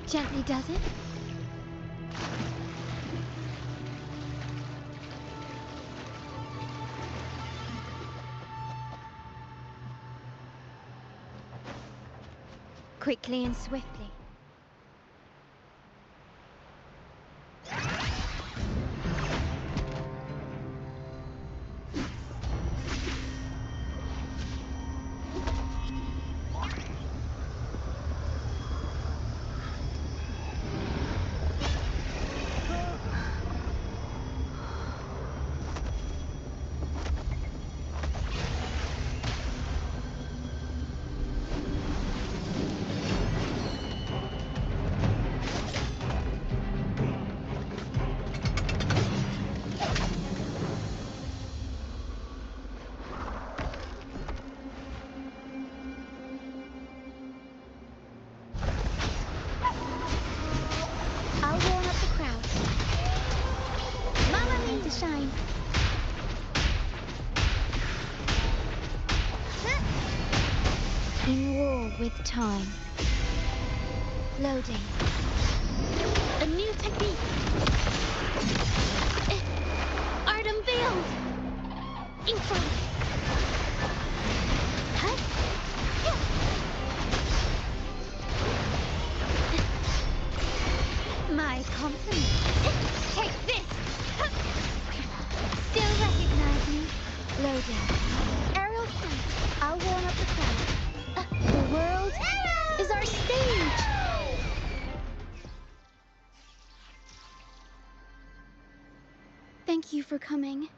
Gently does it. Quickly and swiftly. Shine. In war with time. Loading. A new technique. Art unveiled. Info. Huh? My compliment. Take this. Still recognize me? Loading. Aerial sight. I'll warm up the crowd. The world is our stage. Thank you for coming.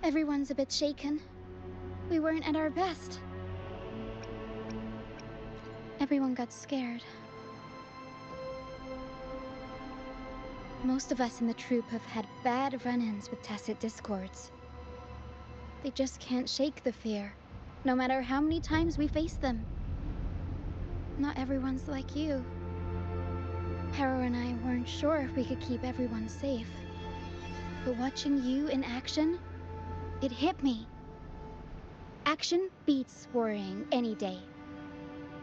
Everyone's a bit shaken. We weren't at our best. Everyone got scared. Most of us in the troupe have had bad run-ins with tacit discords. They just can't shake the fear, no matter how many times we face them. Not everyone's like you. Harrow and I weren't sure if we could keep everyone safe. But watching you in action, it hit me. Action beats worrying any day.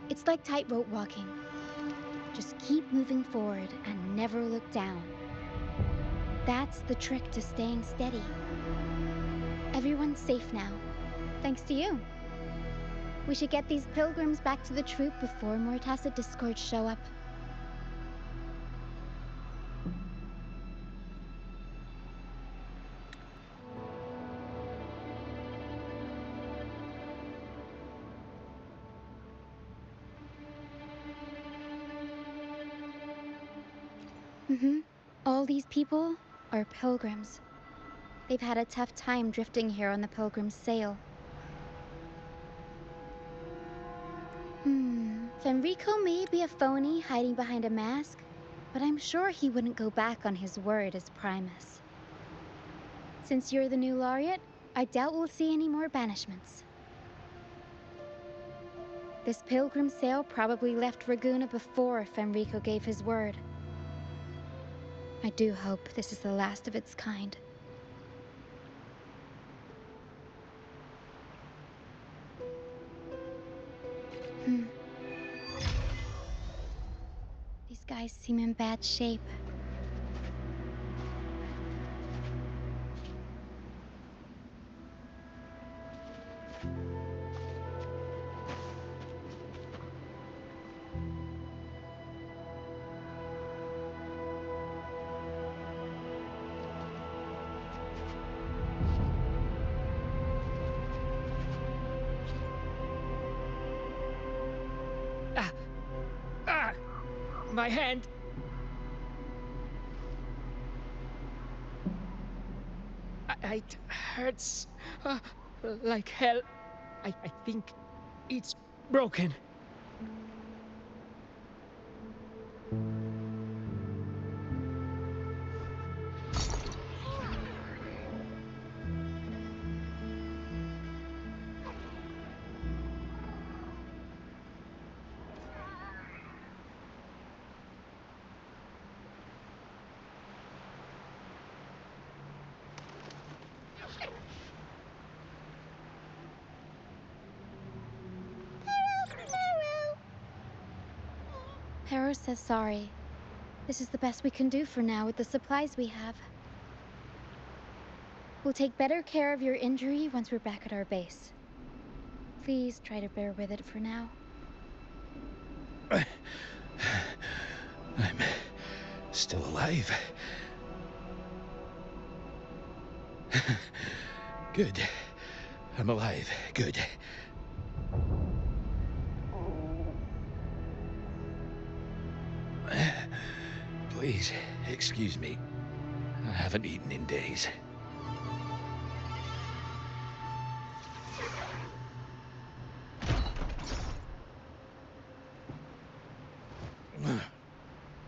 It's like tightrope walking. Just keep moving forward and never look down. That's the trick to staying steady. Everyone's safe now, thanks to you. We should get these pilgrims back to the troupe before more tacit discords show up. All these people are pilgrims. They've had a tough time drifting here on the Pilgrim's sail. Fenrico may be a phony hiding behind a mask, but I'm sure he wouldn't go back on his word as Primus. Since you're the new laureate, I doubt we'll see any more banishments. This Pilgrim sail probably left Ragusa before Fenrico gave his word. I do hope this is the last of its kind. These guys seem in bad shape. My hand! It hurts like hell. I think it's broken. Pero says sorry. This is the best we can do for now with the supplies we have. We'll take better care of your injury once we're back at our base. Please try to bear with it for now. I'm still alive. Good. I'm alive. Good. Please, excuse me. I haven't eaten in days.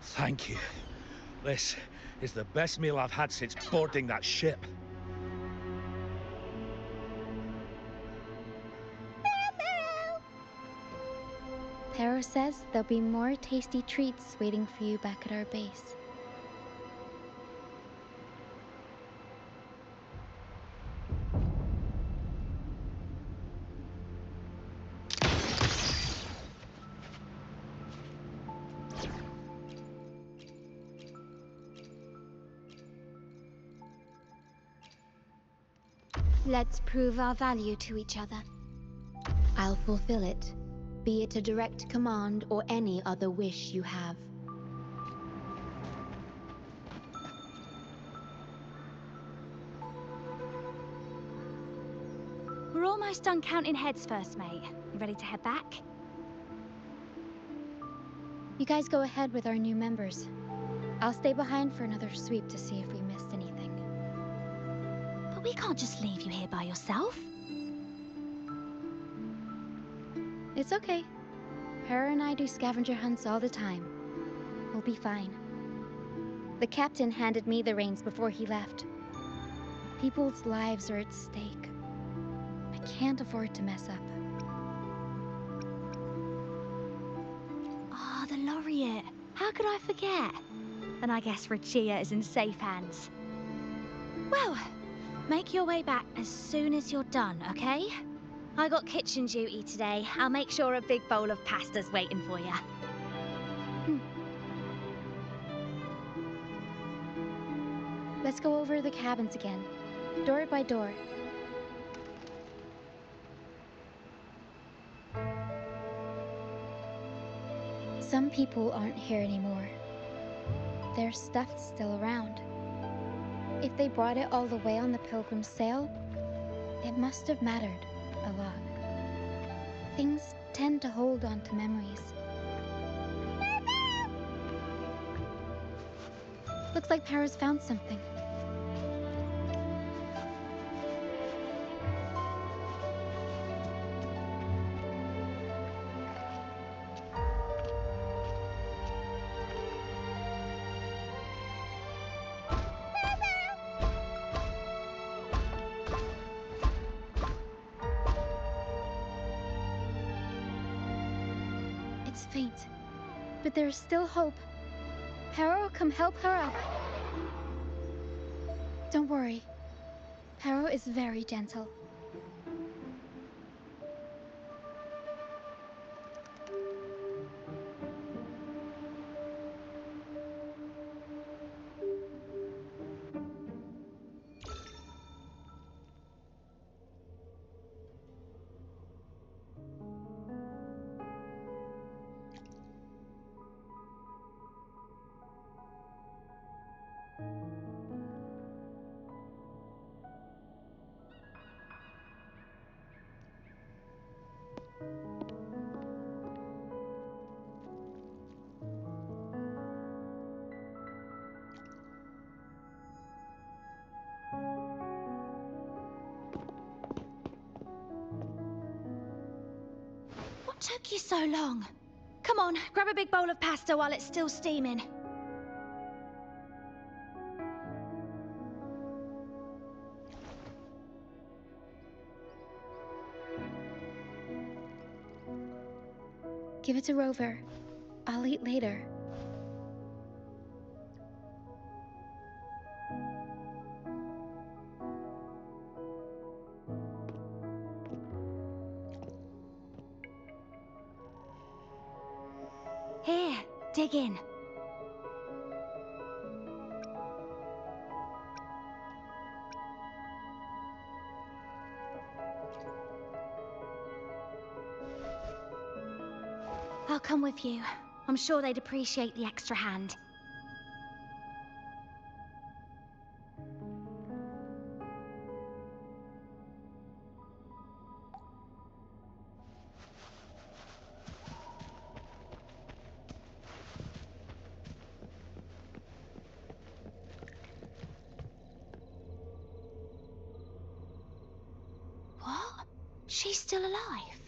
Thank you. This is the best meal I've had since boarding that ship. Pero says there'll be more tasty treats waiting for you back at our base. Let's prove our value to each other. I'll fulfill it, be it a direct command or any other wish you have. We're almost done counting heads first, mate. You ready to head back? You guys go ahead with our new members. I'll stay behind for another sweep to see if we missed anything. But we can't just leave you here by yourself. It's okay. Hera and I do scavenger hunts all the time. We'll be fine. The captain handed me the reins before he left. People's lives are at stake. I can't afford to mess up. Ah, the laureate. How could I forget? Then I guess Roccia is in safe hands. Well, make your way back as soon as you're done, okay? I got kitchen duty today. I'll make sure a big bowl of pasta's waiting for you. Let's go over the cabins again, door by door. Some people aren't here anymore. Their stuff's still around. If they brought it all the way on the Pilgrim's sail, it must have mattered a lot. Things tend to hold on to memories. Looks like Para's found something. It's faint, but there's still hope. Para will come help her up. Don't worry. Para is very gentle. What took you so long? Come on, grab a big bowl of pasta while it's still steaming. Give it to Rover. I'll eat later. Here, dig in. I'll come with you. I'm sure they'd appreciate the extra hand. What? She's still alive?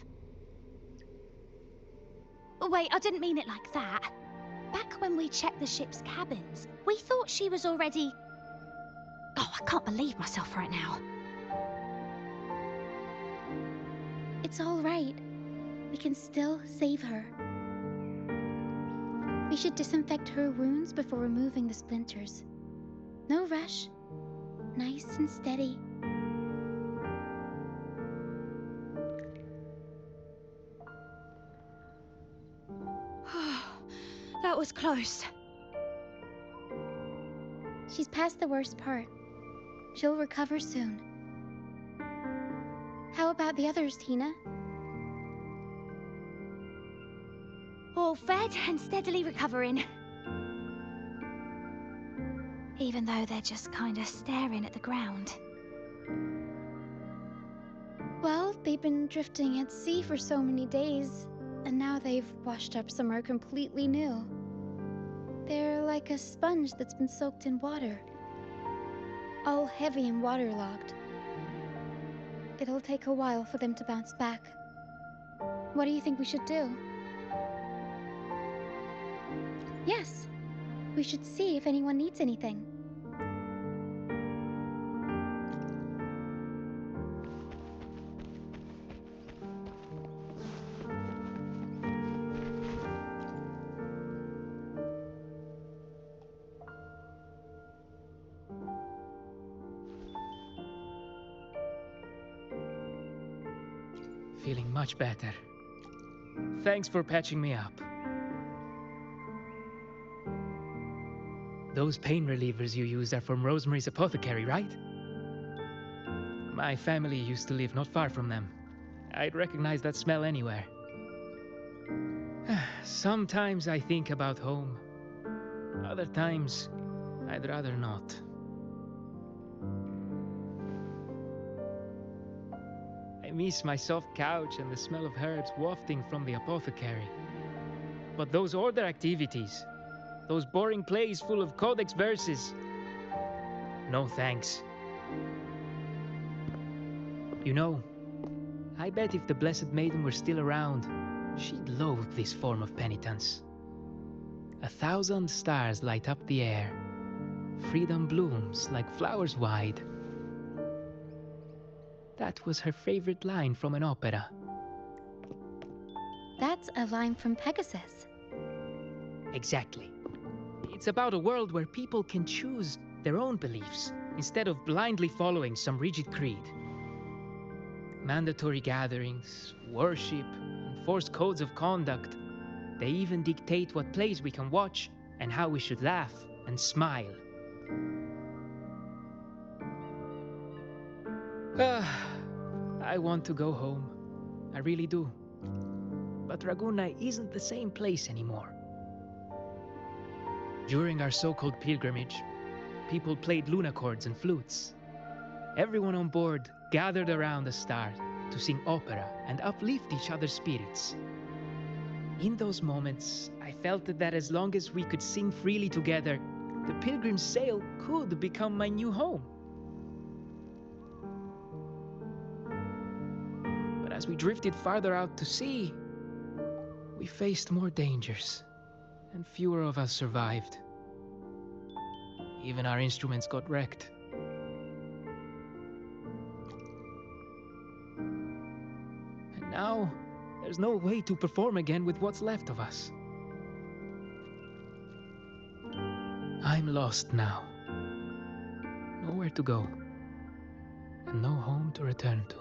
Oh, wait, I didn't mean it like that. Back when we checked the ship's cabins, we thought she was already... Oh, I can't believe myself right now. It's all right. We can still save her. We should disinfect her wounds before removing the splinters. No rush. Nice and steady. That was close. She's past the worst part. She'll recover soon. How about the others, Tina? All fed and steadily recovering. Even though they're just kinda staring at the ground. Well, they've been drifting at sea for so many days, and now they've washed up somewhere completely new. They're like a sponge that's been soaked in water. All heavy and waterlogged. It'll take a while for them to bounce back. What do you think we should do? Yes, we should see if anyone needs anything. Feeling much better. Thanks for patching me up. Those pain relievers you used are from Rosemary's apothecary, right? My family used to live not far from them. I'd recognize that smell anywhere. Sometimes I think about home. Other times, I'd rather not. I miss my soft couch and the smell of herbs wafting from the apothecary. But those order activities, those boring plays full of codex verses, no thanks. You know, I bet if the Blessed Maiden were still around, she'd loathe this form of penitence. 1,000 stars light up the air. Freedom blooms like flowers wide. That was her favorite line from an opera. That's a line from Pegasus. Exactly. It's about a world where people can choose their own beliefs instead of blindly following some rigid creed. Mandatory gatherings, worship, enforced codes of conduct. They even dictate what plays we can watch and how we should laugh and smile. I want to go home. I really do. But Ragunna isn't the same place anymore. During our so-called pilgrimage, people played lunacords and flutes. Everyone on board gathered around the stars to sing opera and uplift each other's spirits. In those moments, I felt that as long as we could sing freely together, the pilgrim's sail could become my new home. But as we drifted farther out to sea, We faced more dangers, and fewer of us survived. Even our instruments got wrecked. And now, there's no way to perform again with what's left of us. I'm lost now. Nowhere to go, and no home to return to.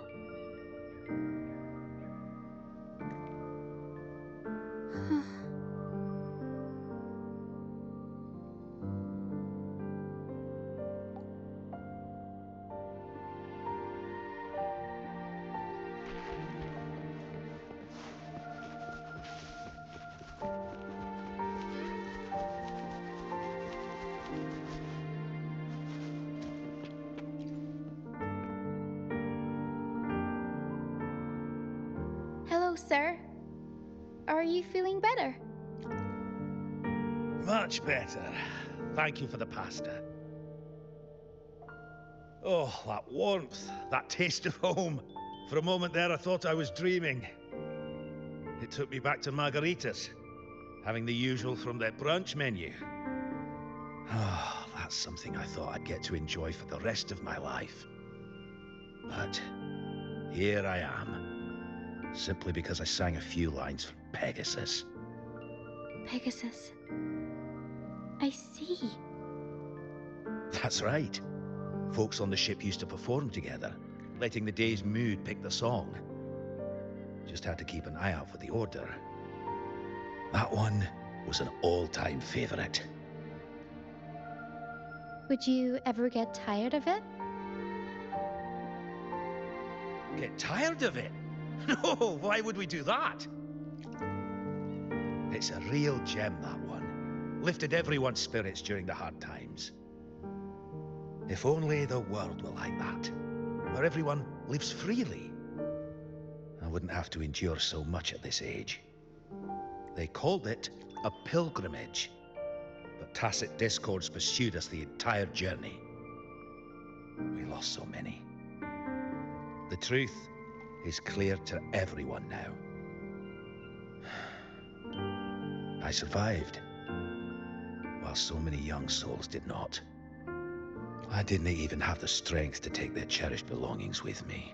Hello, sir. Are you feeling better? Much better. Thank you for the pasta. Oh, that warmth, that taste of home. For a moment there, I thought I was dreaming. It took me back to margaritas, having the usual from their brunch menu. Oh, that's something I thought I'd get to enjoy for the rest of my life. But here I am, simply because I sang a few lines for Pegasus. Pegasus. I see. That's right. Folks on the ship used to perform together, letting the day's mood pick the song. Just had to keep an eye out for the order. That one was an all-time favorite. Would you ever get tired of it? Get tired of it? No, why would we do that? It's a real gem, that one. Lifted everyone's spirits during the hard times. If only the world were like that, where everyone lives freely. I wouldn't have to endure so much at this age. They called it a pilgrimage, but tacit discords pursued us the entire journey. We lost so many. The truth is clear to everyone now. I survived, while so many young souls did not. I didn't even have the strength to take their cherished belongings with me.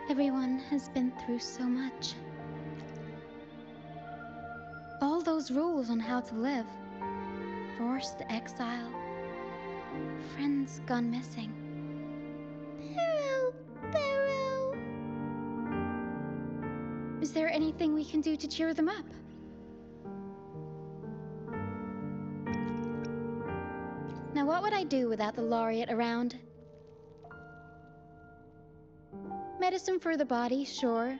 Everyone has been through so much. All those rules on how to live. Forced exile. Friends gone missing. Barrow. Is there anything we can do to cheer them up? Now what would I do without the laureate around? Medicine for the body, sure.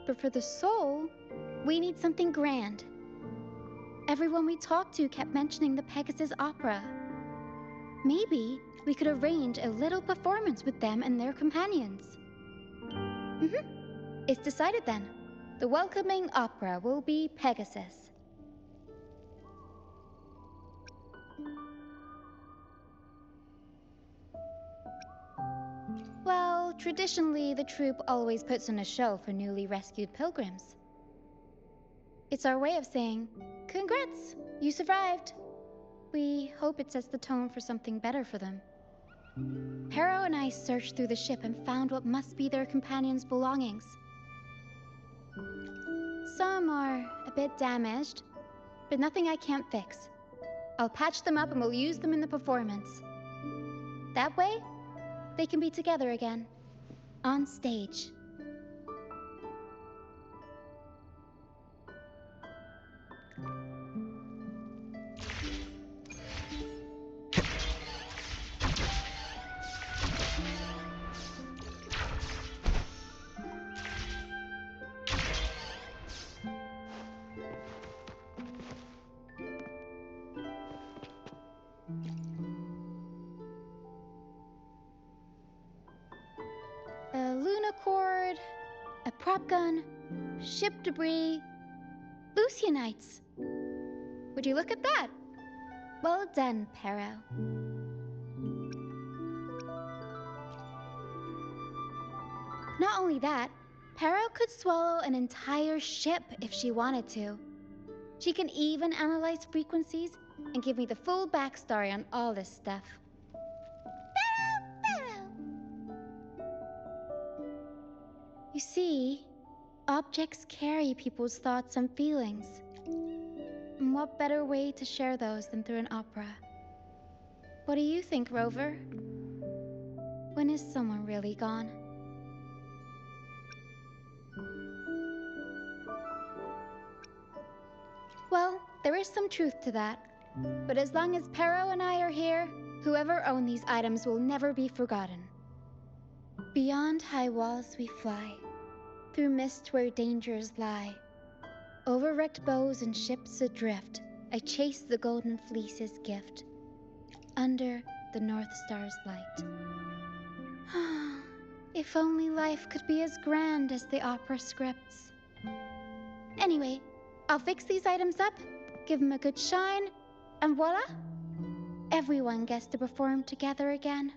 But for the soul, we need something grand. Everyone we talked to kept mentioning the Pegasus Opera. Maybe we could arrange a little performance with them and their companions. It's decided then. The welcoming opera will be Pegasus. Well, traditionally, the troupe always puts on a show for newly rescued pilgrims. It's our way of saying, congrats, you survived. We hope it sets the tone for something better for them. Pero and I searched through the ship and found what must be their companions' belongings. Some are a bit damaged, but nothing I can't fix. I'll patch them up and we'll use them in the performance. That way, they can be together again, on stage. A lunacord, a prop gun, ship debris, Lucianites. Would you look at that? Well done, Pero. Not only that, Pero could swallow an entire ship if she wanted to. She can even analyze frequencies and give me the full backstory on all this stuff. You see, objects carry people's thoughts and feelings. And what better way to share those than through an opera? What do you think, Rover? When is someone really gone? Well, there is some truth to that. But as long as Pero and I are here, whoever owned these items will never be forgotten. Beyond high walls we fly, through mist where dangers lie. Over wrecked bows and ships adrift, I chase the golden fleece's gift, under the North Star's light. If only life could be as grand as the opera scripts. Anyway, I'll fix these items up, give them a good shine, and voila! Everyone gets to perform together again.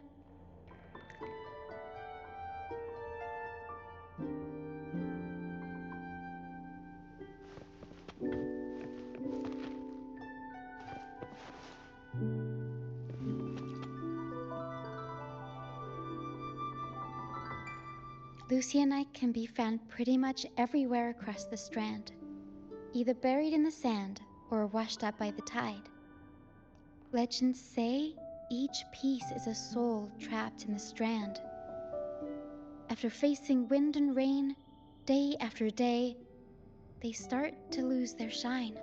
Lucyanite can be found pretty much everywhere across the Strand, either buried in the sand or washed up by the tide. Legends say each piece is a soul trapped in the Strand. After facing wind and rain, day after day, they start to lose their shine.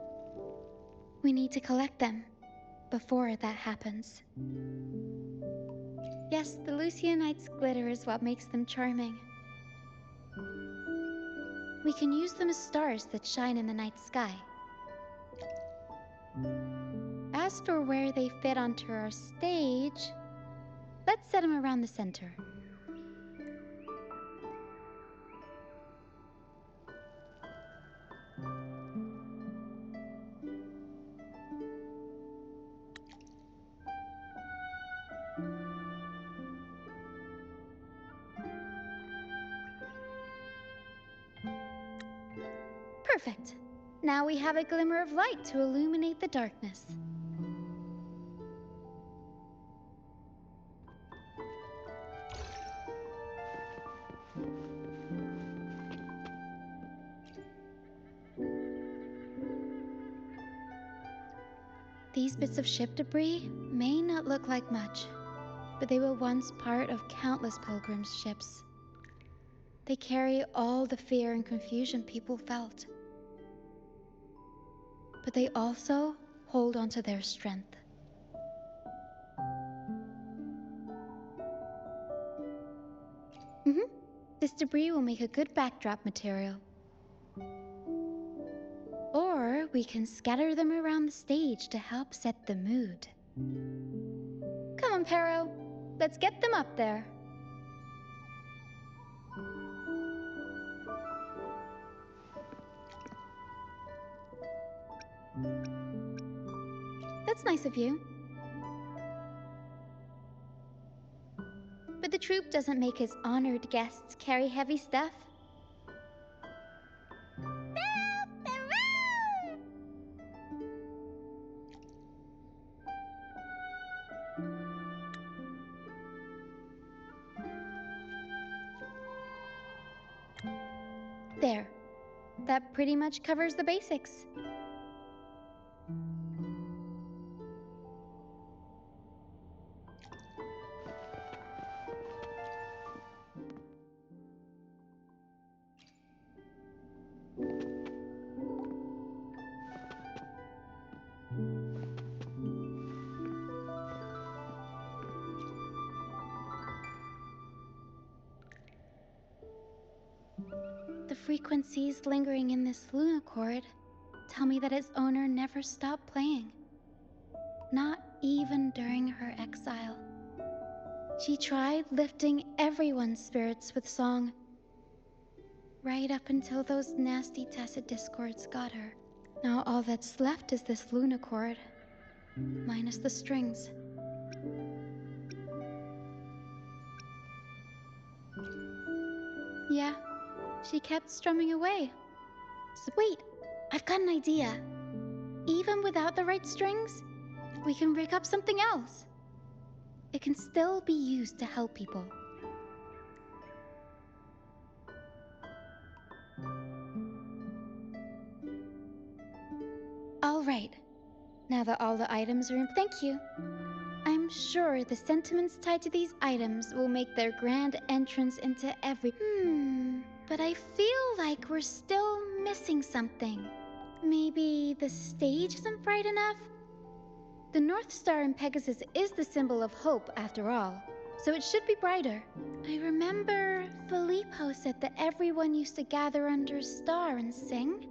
We need to collect them before that happens. Yes, the Lucyanite's glitter is what makes them charming. We can use them as stars that shine in the night sky. As for where they fit onto our stage, let's set them around the center. Perfect. Now we have a glimmer of light to illuminate the darkness. These bits of ship debris may not look like much, but they were once part of countless pilgrims' ships. They carry all the fear and confusion people felt. But they also hold onto their strength. This debris will make a good backdrop material. Or we can scatter them around the stage to help set the mood. Come on, Pero. Let's get them up there. That's nice of you. But the troupe doesn't make his honored guests carry heavy stuff. There. That pretty much covers the basics. The frequencies lingering in this lunochord tell me that its owner never stopped playing. Not even during her exile. She tried lifting everyone's spirits with song, right up until those nasty tacit discords got her. Now all that's left is this lunochord. minus the strings. Yeah, she kept strumming away. So wait, I've got an idea. Even without the right strings, we can rig up something else. It can still be used to help people. All right. Now that all the items are in, thank you. I'm sure the sentiments tied to these items will make their grand entrance into every... But I feel like we're still missing something. Maybe the stage isn't bright enough? The North Star in Pegasus is the symbol of hope, after all, so it should be brighter. I remember Filippo said that everyone used to gather under a star and sing,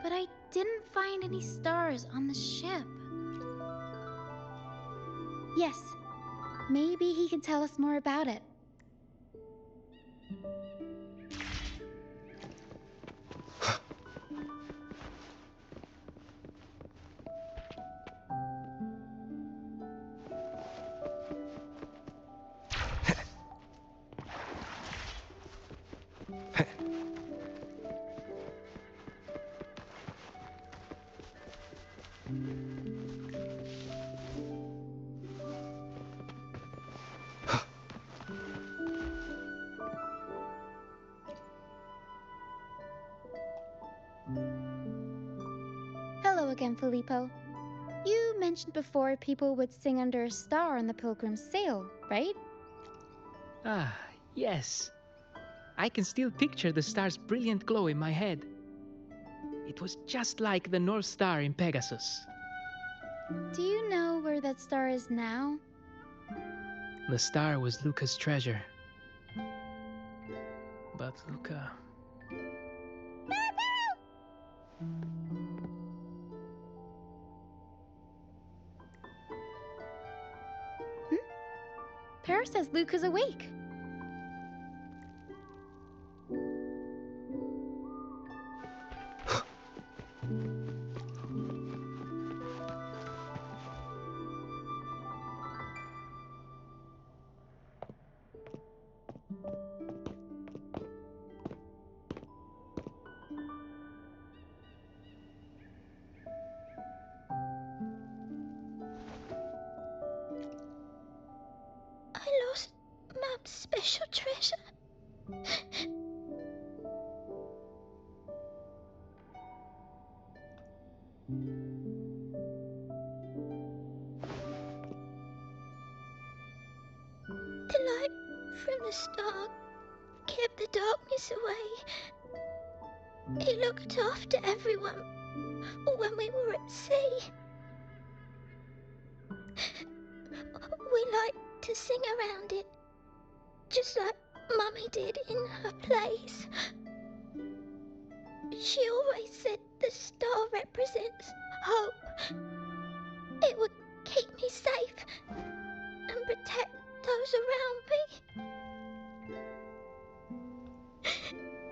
but I didn't find any stars on the ship. Yes, maybe he can tell us more about it. Hello again, Filippo. You mentioned before people would sing under a star on the Pilgrim's sail, right? Ah, yes. I can still picture the star's brilliant glow in my head. It was just like the North Star in Pegasus. Do you know where that star is now? The star was Luca's treasure. But Luca... Para says Luca's awake. I lost Mum's special treasure. The light from the star kept the darkness away. It looked after everyone when we were at sea. We liked to sing around it, just like Mummy did in her plays. She always said the star represents hope. It would keep me safe and protect those around me.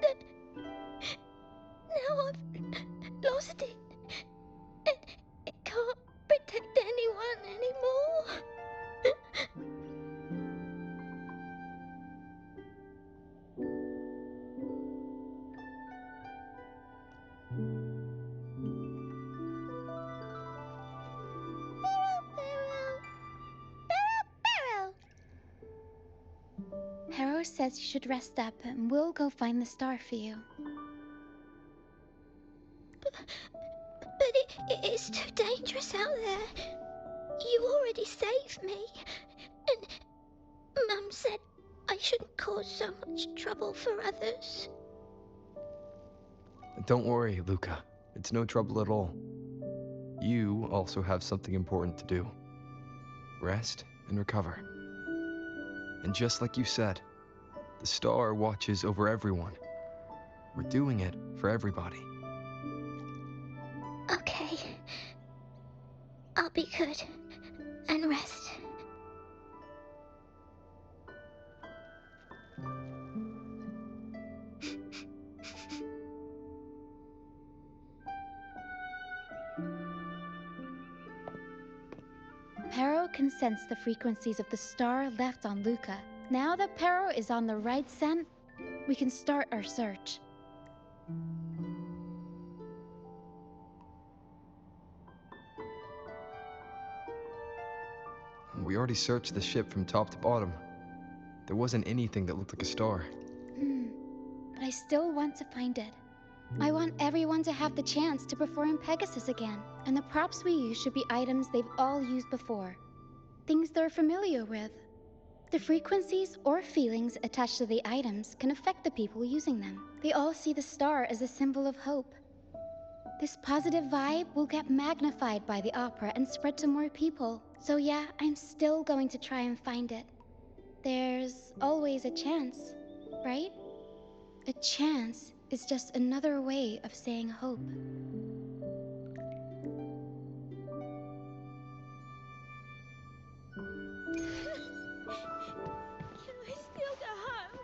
Then, now I've lost it, and it can't protect anyone anymore. Harrow says you should rest up and we'll go find the star for you. But it is too dangerous out there. You already saved me, and Mum said I shouldn't cause so much trouble for others. Don't worry, Luca. It's no trouble at all. You also have something important to do. Rest and recover. And just like you said, the star watches over everyone. We're doing it for everybody. Okay. I'll be good and rest. can sense the frequencies of the star left on Luca. Now that Pero is on the right scent, we can start our search. We already searched the ship from top to bottom. There wasn't anything that looked like a star. But I still want to find it. I want everyone to have the chance to perform Pegasus again, and the props we use should be items they've all used before. Things they're familiar with. The frequencies or feelings attached to the items can affect the people using them. They all see the star as a symbol of hope. This positive vibe will get magnified by the opera and spread to more people. So yeah, I'm still going to try and find it. There's always a chance, right? A chance is just another way of saying hope. Can we still go home?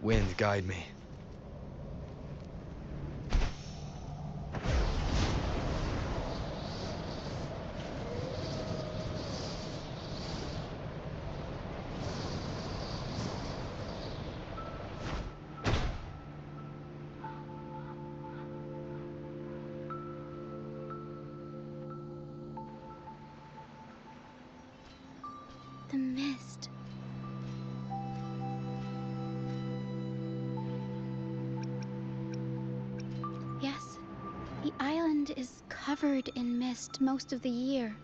Wind, guide me. The mist. Yes, the island is covered in mist most of the year.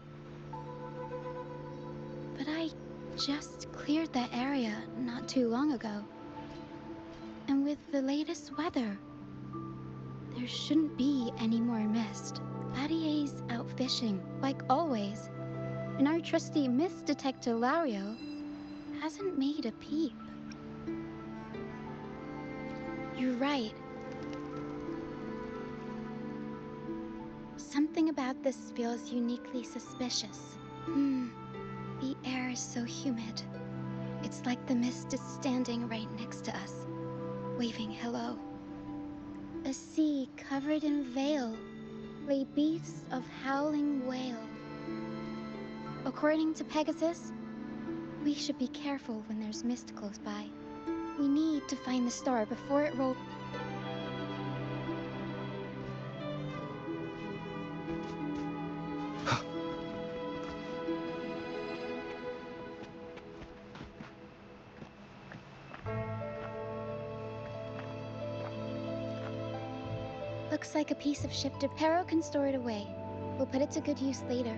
But I just cleared that area not too long ago. And with the latest weather, there shouldn't be any more mist. Batier's out fishing, like always. And our trusty mist detector Lario hasn't made a peep. You're right. Something about this feels uniquely suspicious. The air is so humid. It's like the mist is standing right next to us, waving hello. A sea covered in veil lay beasts of howling whale. According to Pegasus, we should be careful when there's mist close by. We need to find the star before it rolls. Looks like a piece of ship. Pero can store it away. We'll put it to good use later.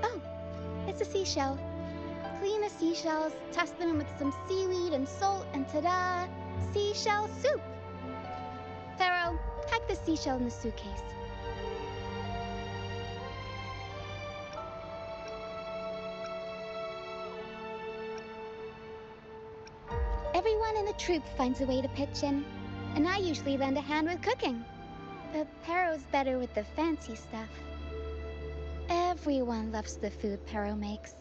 Oh, it's a seashell. Clean the seashells, test them with some seaweed and salt, and ta-da! Seashell soup! Pharaoh, pack the seashell in the suitcase. Everyone in the troop finds a way to pitch in, and I usually lend a hand with cooking. But Paro's better with the fancy stuff. Everyone loves the food Paro makes.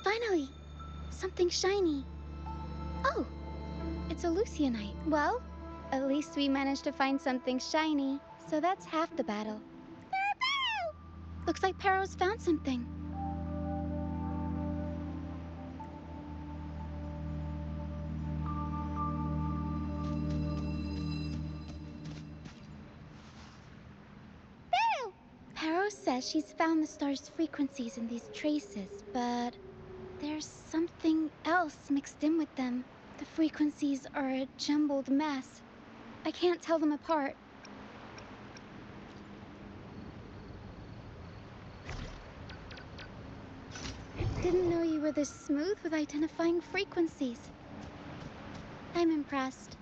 Finally! Something shiny. Oh! It's a Lucianite. Well, at least we managed to find something shiny, so that's half the battle. Looks like Paro's found something. Paro says she's found the star's frequencies in these traces, but there's something else mixed in with them. The frequencies are a jumbled mess. I can't tell them apart. Didn't know you were this smooth with identifying frequencies. I'm impressed.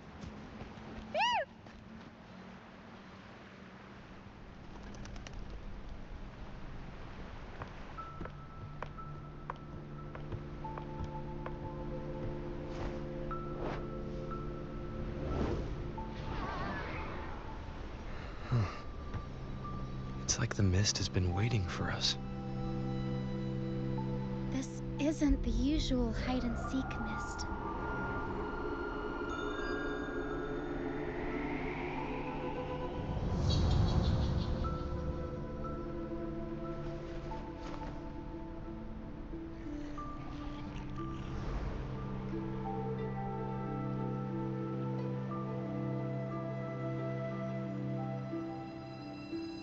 It's like the mist has been waiting for us. This isn't the usual hide-and-seek mist.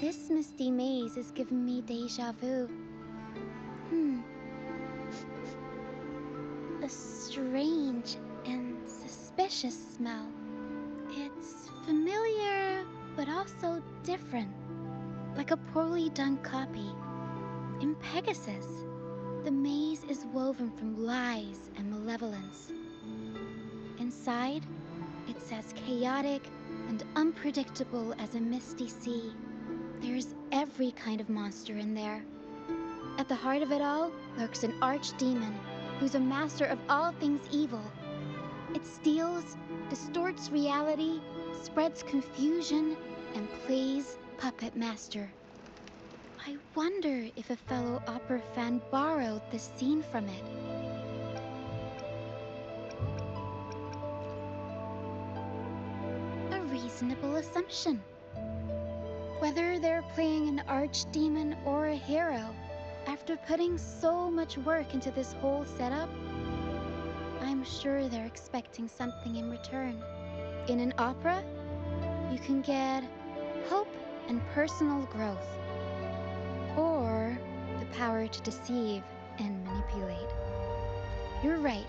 This misty maze is giving me déjà vu. A strange and suspicious smell. It's familiar, but also different. Like a poorly done copy. In Pegasus, the maze is woven from lies and malevolence. Inside, it's as chaotic and unpredictable as a misty sea. There's every kind of monster in there. At the heart of it all lurks an archdemon who's a master of all things evil. It steals, distorts reality, spreads confusion, and plays puppet master. I wonder if a fellow opera fan borrowed this scene from it. A reasonable assumption. Whether they're playing an archdemon or a hero, after putting so much work into this whole setup, I'm sure they're expecting something in return. In an opera, you can get hope and personal growth, or the power to deceive and manipulate. You're right.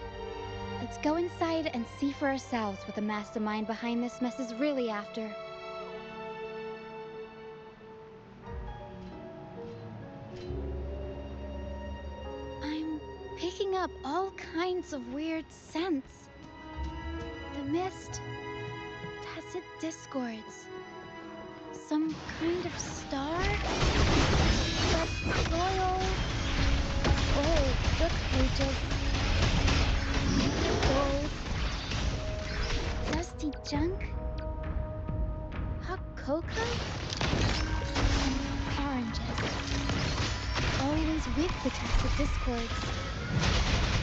Let's go inside and see for ourselves what the mastermind behind this mess is really after. Picking up all kinds of weird scents. The mist, tacit discords, some kind of star, but royal, old book pages, gold, dusty junk, hot cocoa, and oranges. Always with the tacit discords.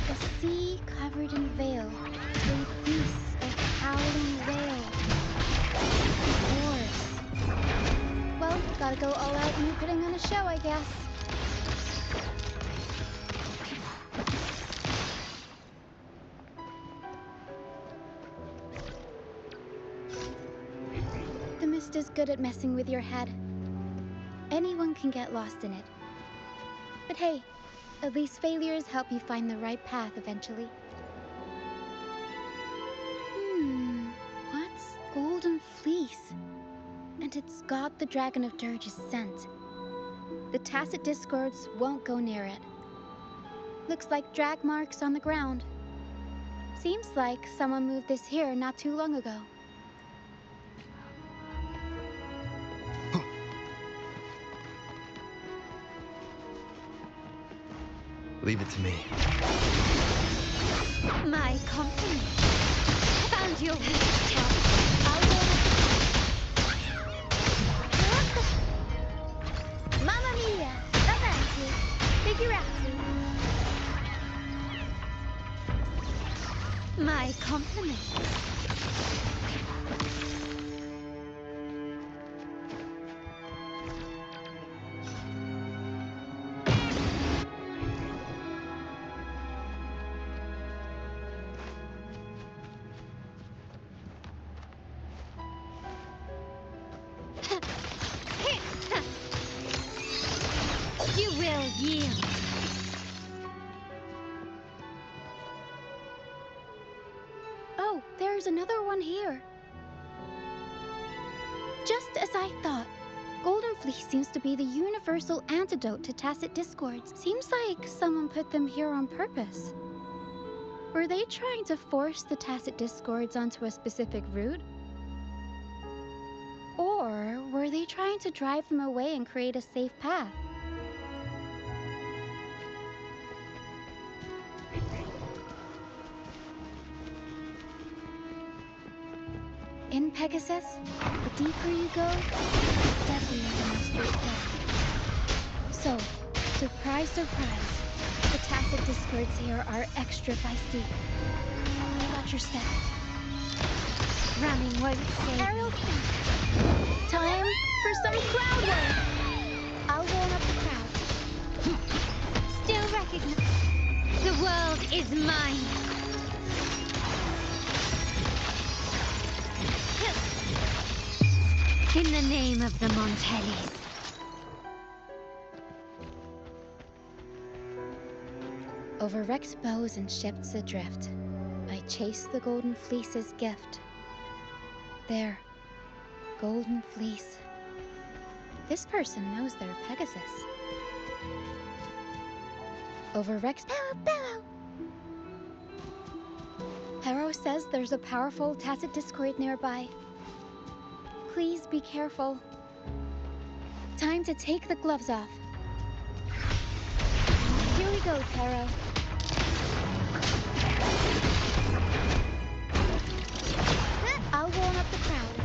The sea covered in veil, great beasts of howling whale. Dwarves. Well, gotta go all out when you're putting on a show, I guess. The mist is good at messing with your head. Anyone can get lost in it. But hey, at least failures help you find the right path eventually. What's Golden Fleece? And it's got the Dragon of Dirge's scent. The tacit discords won't go near it. Looks like drag marks on the ground. Seems like someone moved this here not too long ago. Leave it to me. My compliments. Found your weakest Mamma mia! Avanti! Figurati! My compliments. You will yield. Oh, there's another one here. Just as I thought. Golden Fleece seems to be the universal antidote to tacit discords. Seems like someone put them here on purpose. Were they trying to force the tacit discords onto a specific route? Or were they trying to drive them away and create a safe path? In Pegasus, the deeper you go, the deadlier the monsters get. So, surprise, surprise, the tacit discords here are extra feisty. Watch your step. Running won't save Ariel, you. time for some crowd work! I'll warm up the crowd. Still recognize. The world is mine. In the name of the Montellis. Over wrecked bows and ships adrift, I chase the Golden Fleece's gift. There, Golden Fleece. This person knows their Pegasus. Over wrecked Pero! Pero says there's a powerful tacit discord nearby. Please be careful. Time to take the gloves off. Here we go, Pero. I'll warm up the crowd.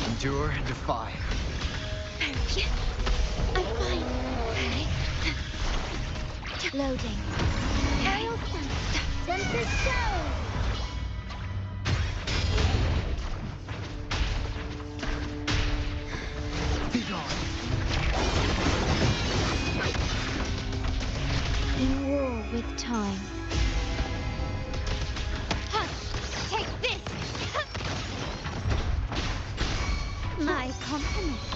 Endure and defy. I'm fine. Loading. Ariel Tempest Show! Be gone. In war with time. Take this! My compliments.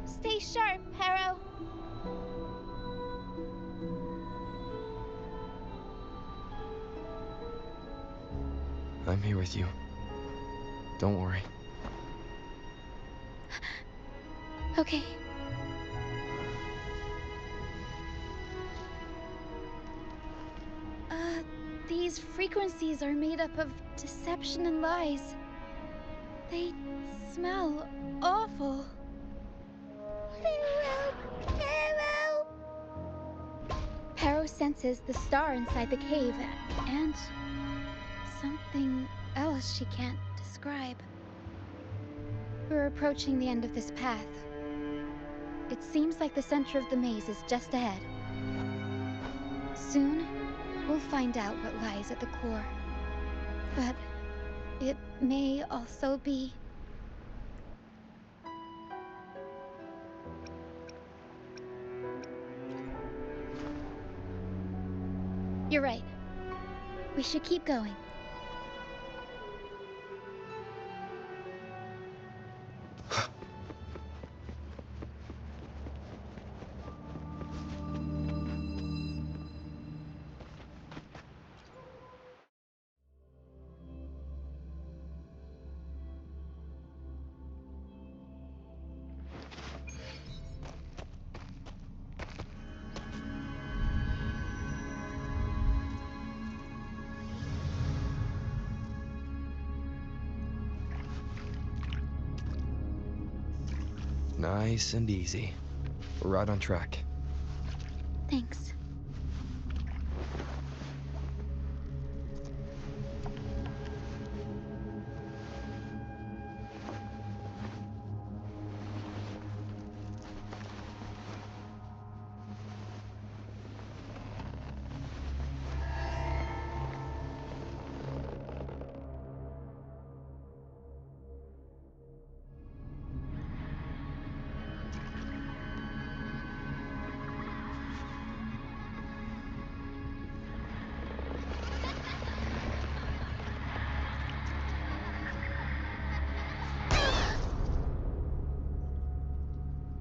Stay sharp, Pero. I'm here with you. Don't worry. Okay. These frequencies are made up of deception and lies. They smell awful. Pero senses the star inside the cave, and something else she can't describe. We're approaching the end of this path. It seems like the center of the maze is just ahead. Soon, we'll find out what lies at the core. But it may also be... You're right. We should keep going. Nice and easy. We're right on track. Thanks.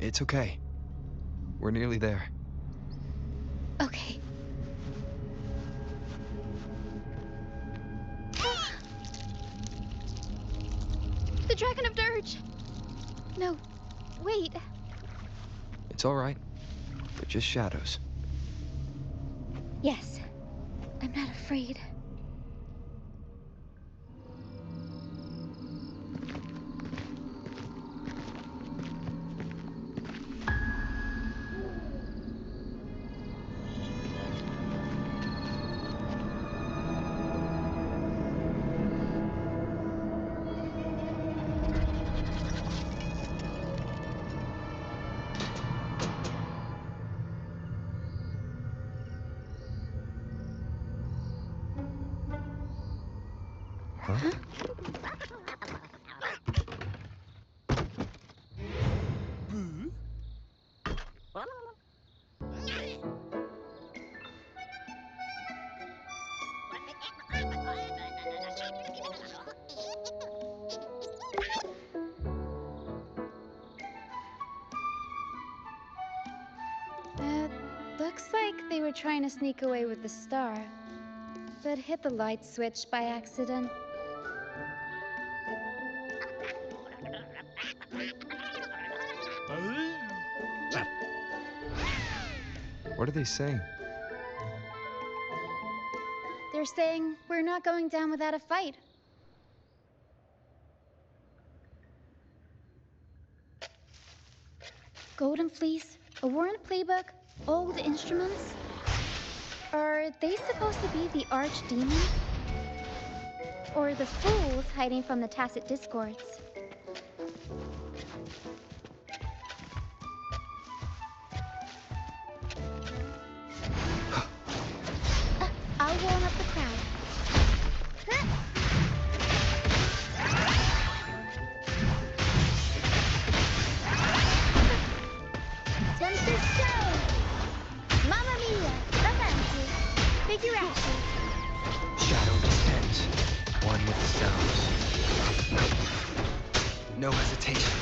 It's okay. We're nearly there. Okay. The Dragon of Dirge! No, wait. It's all right. They're just shadows. Yes, I'm not afraid. Huh? Looks like they were trying to sneak away with the star, but hit the light switch by accident. What are they saying? They're saying we're not going down without a fight. Golden Fleece, a worn playbook, old instruments. Are they supposed to be the archdemon? Or the fools hiding from the tacit discords? I'll warm up the crowd. Tempest Show! Mamma Mia! Avanti! Figurati! Shadow descends. One with the sounds. No hesitation.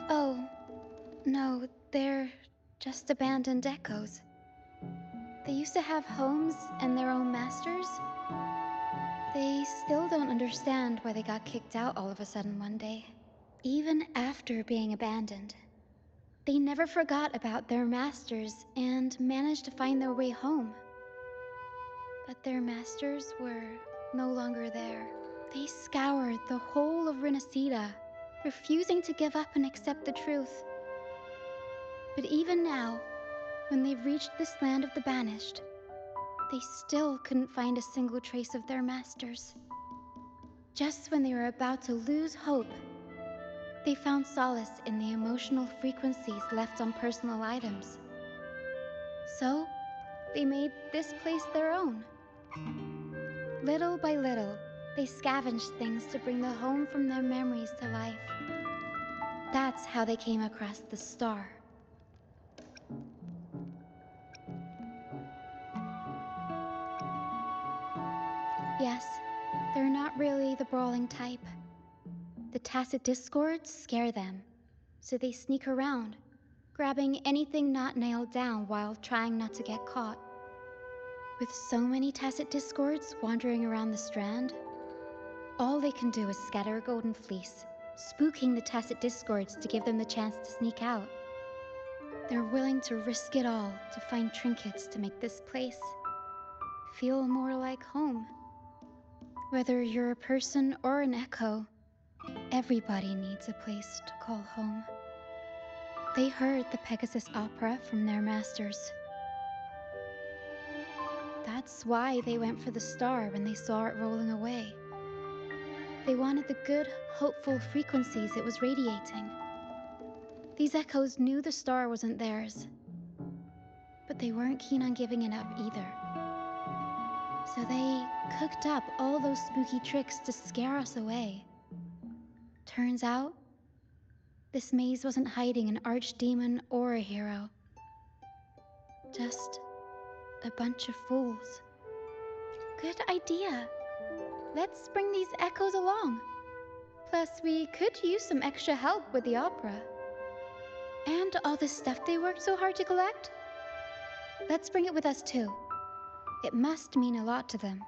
Oh, no, they're just abandoned echoes. They used to have homes and their own masters. They still don't understand why they got kicked out all of a sudden one day. Even after being abandoned, they never forgot about their masters and managed to find their way home. But their masters were no longer there. They scoured the whole of Renacida, refusing to give up and accept the truth. But even now, when they've reached this land of the banished, they still couldn't find a single trace of their masters. Just when they were about to lose hope, they found solace in the emotional frequencies left on personal items. So, they made this place their own. Little by little, they scavenged things to bring the home from their memories to life. That's how they came across the star. Yes, they're not really the brawling type. The tacit discords scare them, so they sneak around, grabbing anything not nailed down while trying not to get caught. With so many tacit discords wandering around the strand, all they can do is scatter a golden fleece, spooking the tacit discords to give them the chance to sneak out. They're willing to risk it all to find trinkets to make this place feel more like home. Whether you're a person or an echo, everybody needs a place to call home. They heard the Pegasus opera from their masters. That's why they went for the star when they saw it rolling away. They wanted the good, hopeful frequencies it was radiating. These echoes knew the star wasn't theirs, but they weren't keen on giving it up either. So they cooked up all those spooky tricks to scare us away. Turns out, this maze wasn't hiding an archdemon or a hero. Just a bunch of fools. Good idea. Let's bring these echoes along. Plus, we could use some extra help with the opera. And all the stuff they worked so hard to collect? Let's bring it with us too. It must mean a lot to them.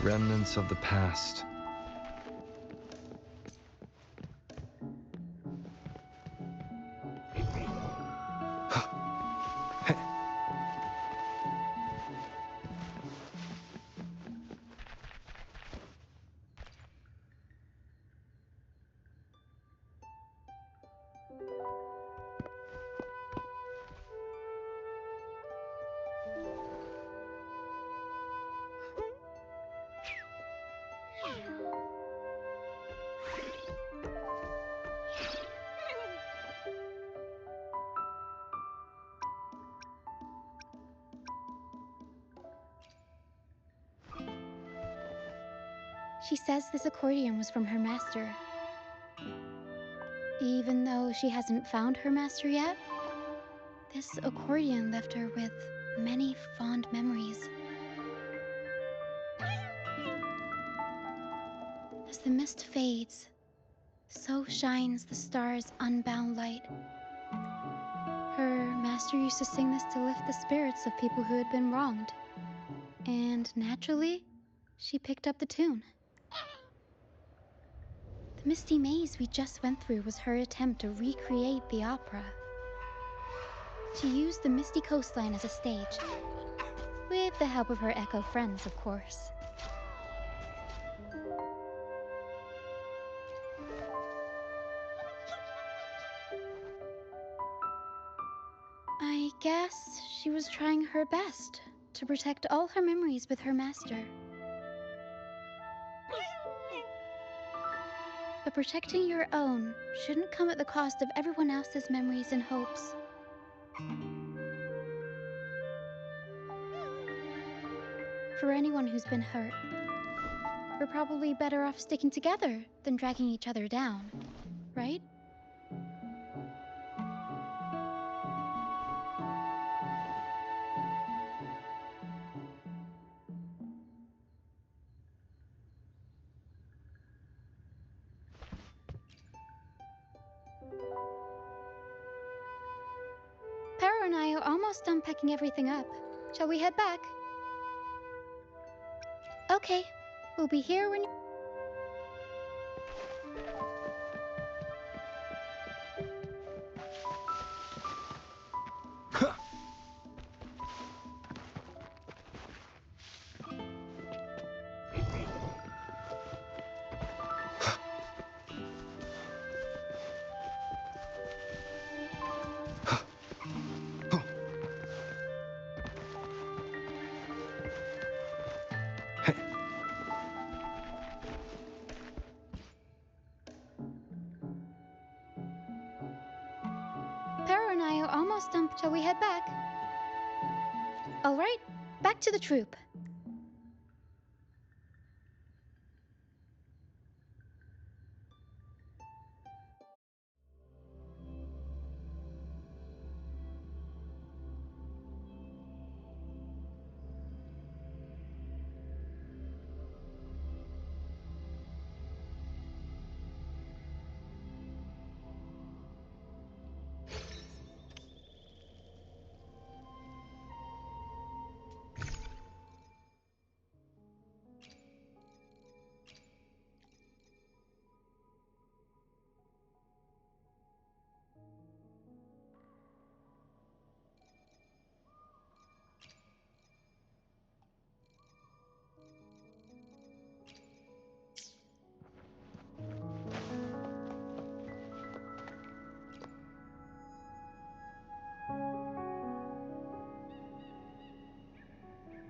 Remnants of the past. She says this accordion was from her master. Even though she hasn't found her master yet, this accordion left her with many fond memories. As the mist fades, so shines the star's unbound light. Her master used to sing this to lift the spirits of people who had been wronged. And naturally, she picked up the tune. The misty maze we just went through was her attempt to recreate the opera. She used the misty coastline as a stage, with the help of her echo friends, of course. I guess she was trying her best to protect all her memories with her master. But protecting your own shouldn't come at the cost of everyone else's memories and hopes. For anyone who's been hurt, we're probably better off sticking together than dragging each other down, right? Para and I are almost done packing everything up. Shall we head back? Okay, we'll be here when you... Shall we head back? All right, back to the troop.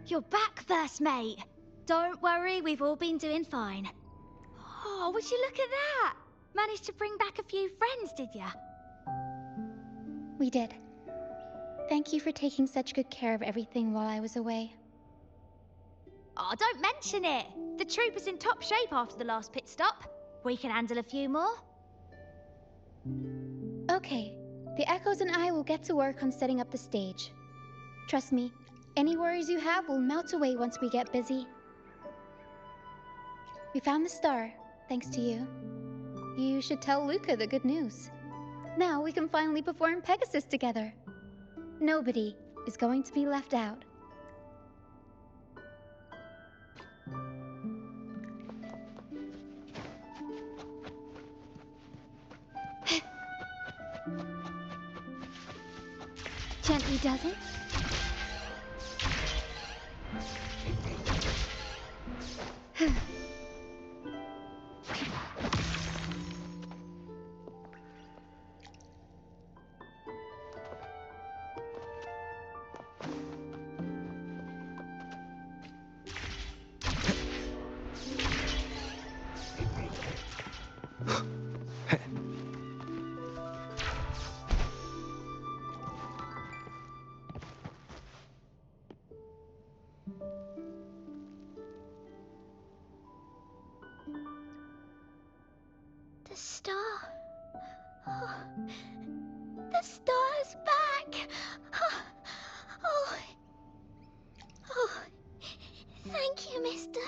You're back, first mate. Don't worry, we've all been doing fine. Oh, would you look at that? Managed to bring back a few friends, did ya? We did. Thank you for taking such good care of everything while I was away. Oh, don't mention it. The troop is in top shape after the last pit stop. We can handle a few more. Okay, the Echoes and I will get to work on setting up the stage. Trust me, any worries you have will melt away once we get busy. We found the star, thanks to you. You should tell Luca the good news. Now we can finally perform Pegasus together. Nobody is going to be left out. Gently does it. The star. Oh, the star's back. Oh, oh, thank you, mister.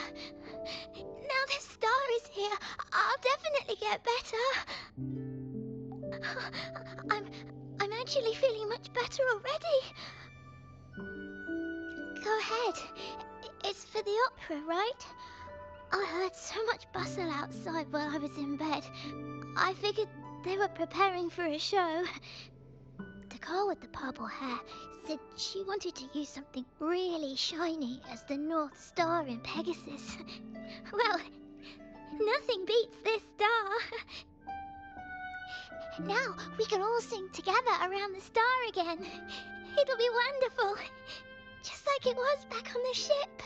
Now the star is here, I'll definitely get better. I'm actually feeling much better already. Go ahead. It's for the opera, right? I heard so much bustle outside while I was in bed. I figured they were preparing for a show. The girl with the purple hair said she wanted to use something really shiny as the North Star in Pegasus. Well, nothing beats this star. Now we can all sing together around the star again. It'll be wonderful. Just like it was back on the ship.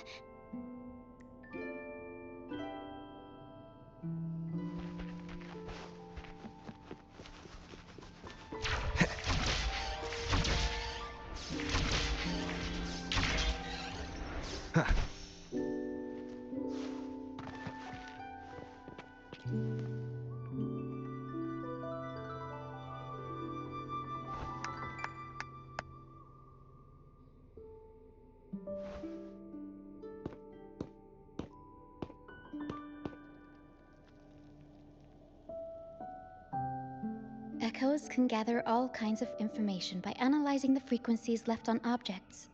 Echoes can gather all kinds of information by analyzing the frequencies left on objects.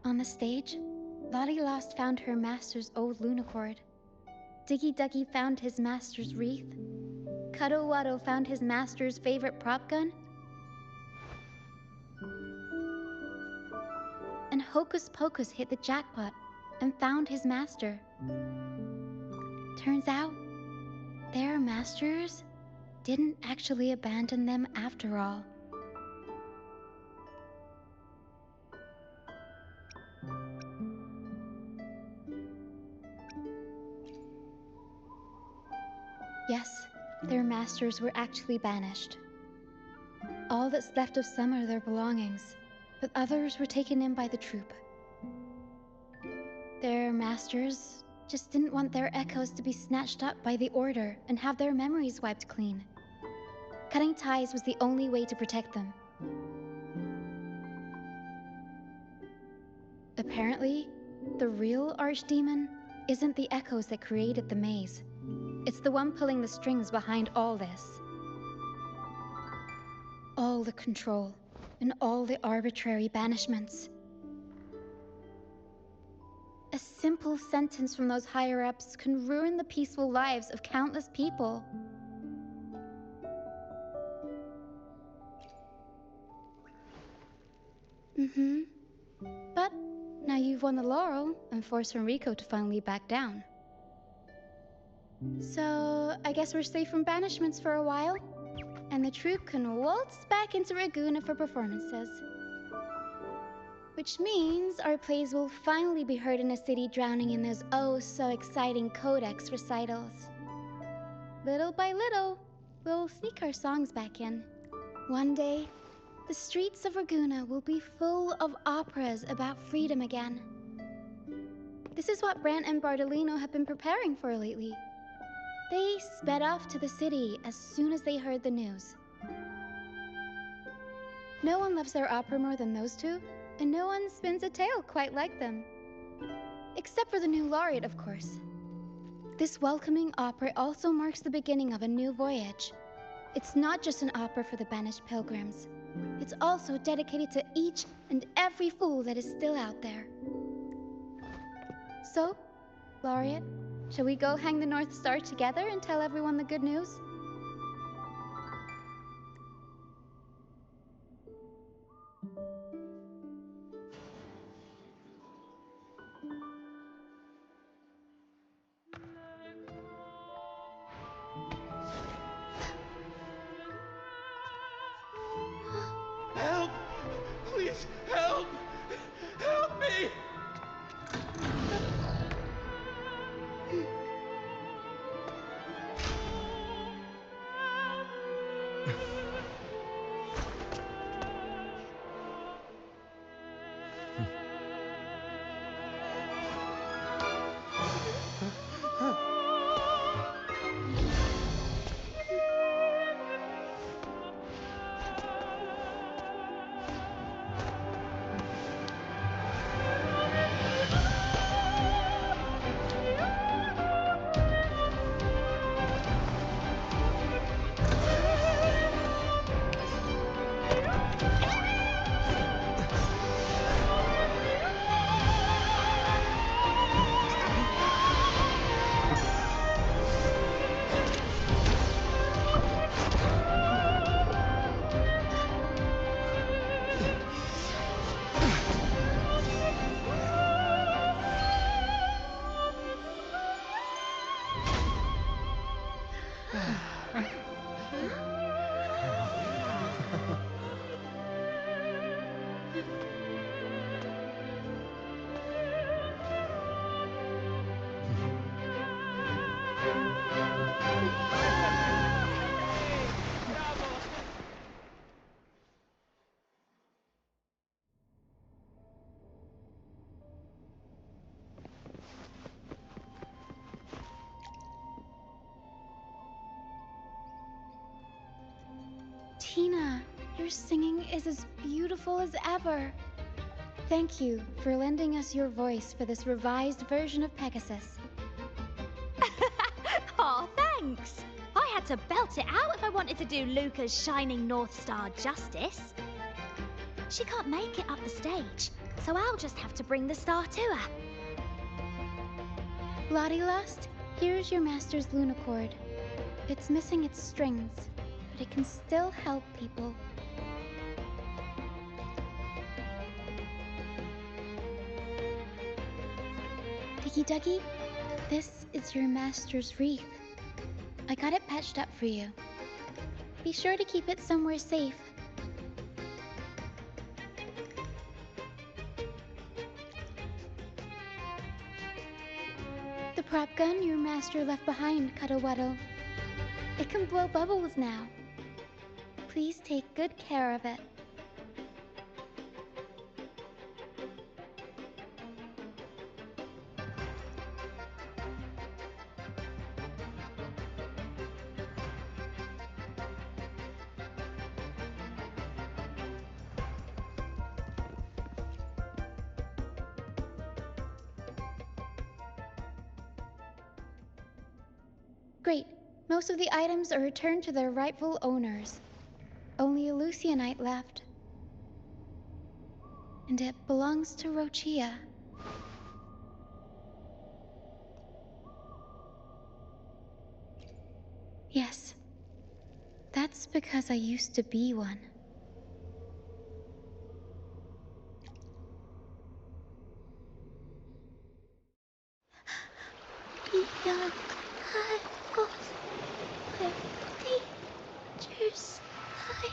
On the stage, Lottie Lost found her master's old lunacord. Diggy Duggy found his master's wreath. Cuddle Waddle found his master's favorite prop gun. And Hocus Pocus hit the jackpot and found his master. Turns out, their masters didn't actually abandon them after all. Yes, their masters were actually banished. all that's left of some are their belongings, but others were taken in by the troop. Their masters just didn't want their echoes to be snatched up by the Order and have their memories wiped clean. Cutting ties was the only way to protect them. Apparently, the real archdemon isn't the echoes that created the maze. It's the one pulling the strings behind all this. All the control, and all the arbitrary banishments. A simple sentence from those higher-ups can ruin the peaceful lives of countless people. But now you've won the laurel and forced Enrico to finally back down. So, I guess we're safe from banishments for a while, and the troupe can waltz back into Ragusa for performances. Which means our plays will finally be heard in a city drowning in those oh-so-exciting codex recitals. Little by little, we'll sneak our songs back in. One day, the streets of Ragusa will be full of operas about freedom again. This is what Brant and Bardolino have been preparing for lately. They sped off to the city as soon as they heard the news. No one loves their opera more than those two, and no one spins a tale quite like them. Except for the new laureate, of course. This welcoming opera also marks the beginning of a new voyage. It's not just an opera for the banished pilgrims. It's also dedicated to each and every fool that is still out there. So, Laureate, shall we go hang the North Star together and tell everyone the good news? Help! Please, help! Help me! Tina, your singing is as beautiful as ever. Thank you for lending us your voice for this revised version of Pegasus. Aw, thanks! I had to belt it out if I wanted to do Luca's Shining North Star justice. She can't make it up the stage, so I'll just have to bring the star to her. Lottie Lust, here's your master's lunacord. It's missing its strings, but it can still help people. Diggy Duggy, this is your master's wreath. I got it patched up for you. Be sure to keep it somewhere safe. The prop gun your master left behind, Cuddlewaddle. It can blow bubbles now. please take good care of it. Great. Most of the items are returned to their rightful owners. Only a Lucianite left. And it belongs to Roccia. Yes. That's because I used to be one. Beyond high walls, where dangers hide.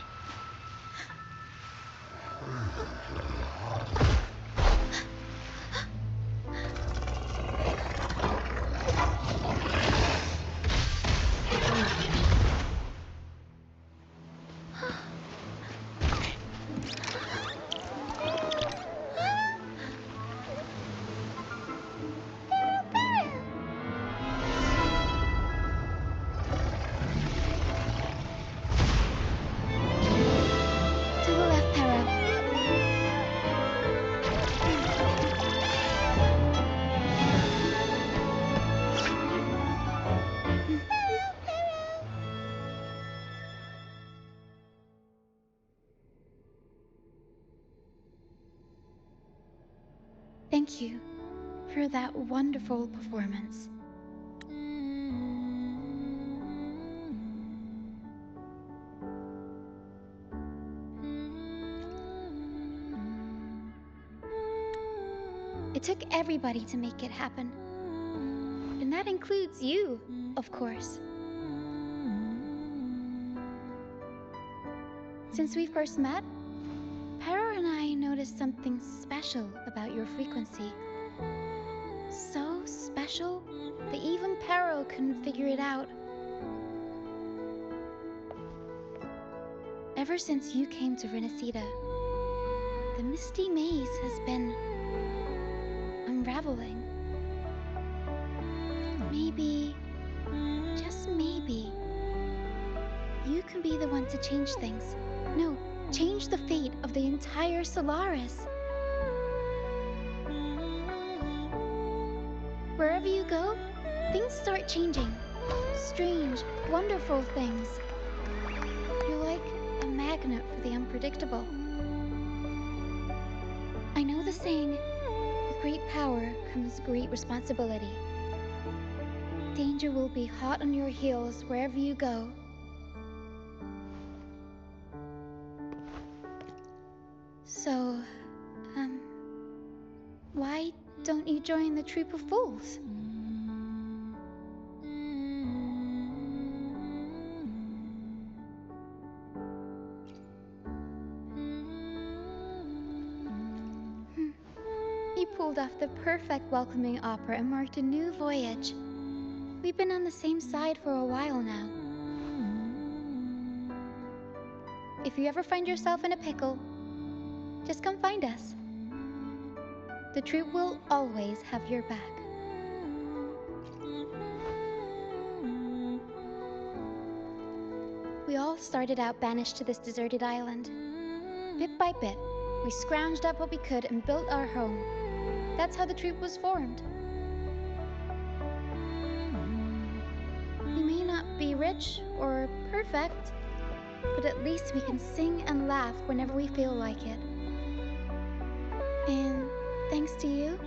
To the left, Para. Thank you for that wonderful performance. It took everybody to make it happen. And that includes you, of course. Since we first met, Pero and I noticed something special about your frequency. So special that even Pero couldn't figure it out. Ever since you came to Renacida, the misty maze has been unraveling. Maybe, just maybe, you can be the one to change things. No, change the fate of the entire Solaris. Wherever you go, things start changing. Strange, wonderful things. You're like a magnet for the unpredictable. I know the saying, with great power comes great responsibility. Danger will be hot on your heels wherever you go. So, why don't you join the troop of fools? You pulled off the perfect welcoming opera and marked a new voyage. We've been on the same side for a while now. If you ever find yourself in a pickle, just come find us. The troop will always have your back. We all started out banished to this deserted island. Bit by bit, we scrounged up what we could and built our home. That's how the troop was formed. We may not be rich or perfect, but at least we can sing and laugh whenever we feel like it. And thanks to you,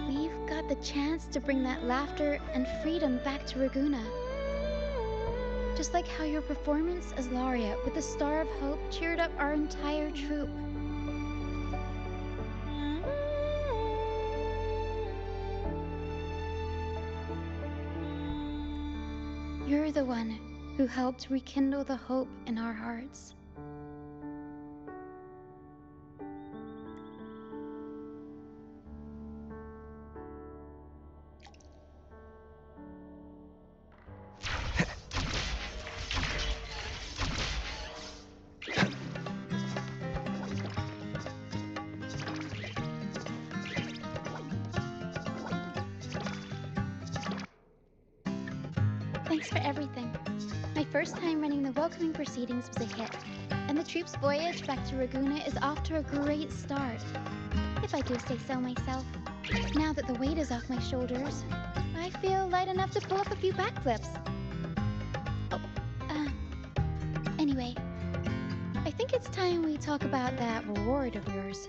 we've got the chance to bring that laughter and freedom back to Raguna. Just like how your performance as Laureate with the Star of Hope cheered up our entire troop. You're the one who helped rekindle the hope in our hearts. Thanks for everything. My first time running the welcoming proceedings was a hit, and the troop's voyage back to Raguna is off to a great start, if I do say so myself. Now that the weight is off my shoulders, I feel light enough to pull up a few backflips. Anyway, I think it's time we talk about that reward of yours.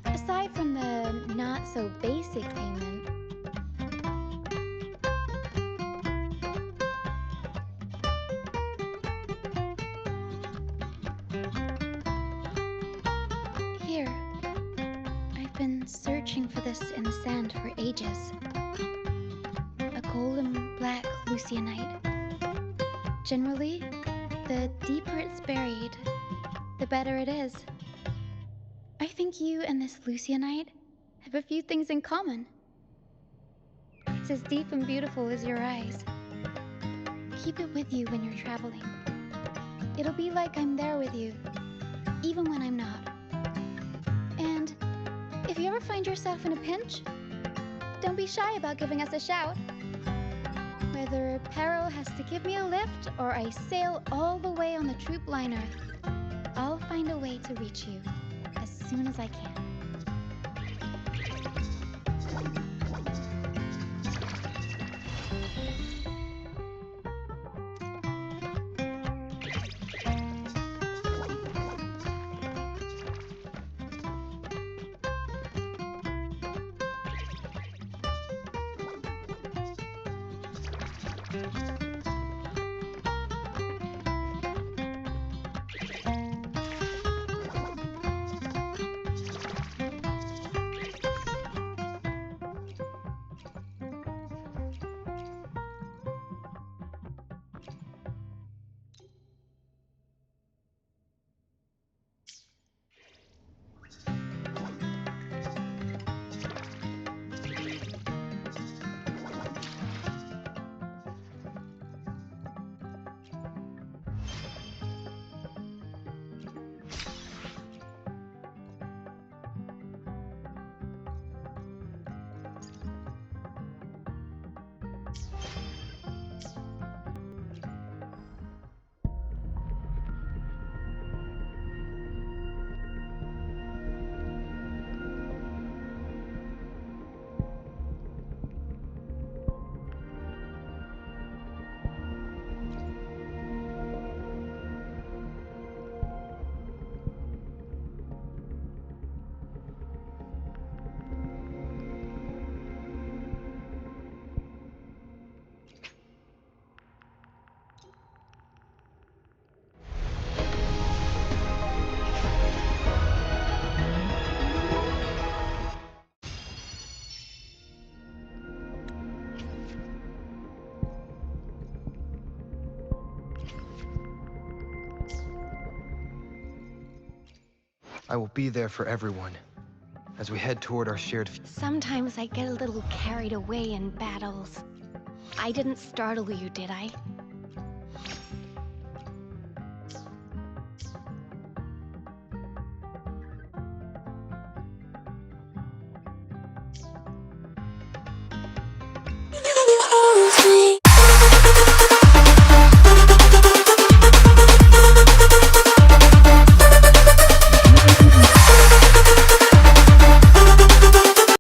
Aside from the not-so-basic payment, here, I've been searching for this in the sand for ages. A golden black Lucianite. Generally, the deeper it's buried, the better it is. I think you and this Lucianite have a few things in common. It's as deep and beautiful as your eyes. Keep it with you when you're traveling. It'll be like I'm there with you, even when I'm not. And if you ever find yourself in a pinch, don't be shy about giving us a shout. Whether Peril has to give me a lift or I sail all the way on the troop liner, I'll find a way to reach you as soon as I can. I will be there for everyone as we head toward our shared future. Sometimes I get a little carried away in battles. I didn't startle you, did I?